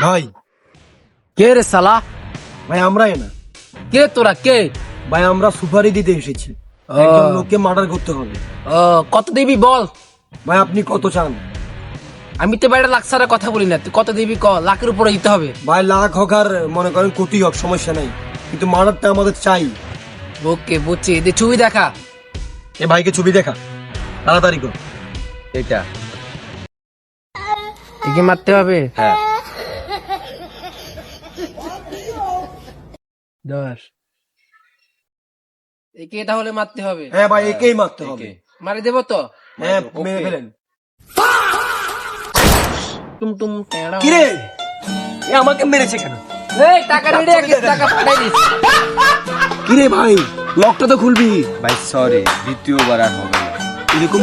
ভাই কে রে সালা? ভাই আমরাই না কে তোরা কে? ভাই, আমরা সুপারি দিতে এসেছি। ও। একজন লোককে মার্ডার করতে হবে। ও, কত দিবি বল? ভাই আপনি কত চান? আমি তো বাইরে লাখ ছাড়া কথা বলি না, তুই কত দিবি ক? লাখের উপরে দিতে হবে। ভাই লাখ হোক আর মনে করেন কোটি হোক, সমস্যা নাই, কিন্তু মার্ডারটা আমাদের চাই। ওকে বুঝছি, দে ছবি দেখা। এ ভাইকে ছবি দেখা, তাড়াতাড়ি কর। এটা একে মারতে হবে। হ্যাঁ 10 একে তাহলে মারতে হবে। হ্যাঁ ভাই, একেই মারতে হবে। মারি দেবো তো? হ্যাঁ মেরে ফেলেন। টুম টেড়া। কিরে, এ আমাকে মেরেছে কেন? এই টাকা রেডি আছে, টাকা পাঠাই দিস। কিরে ভাই, লকটা তো খুলবি। ভাই সরি, দ্বিতীয়বার আর হবে না। এরকম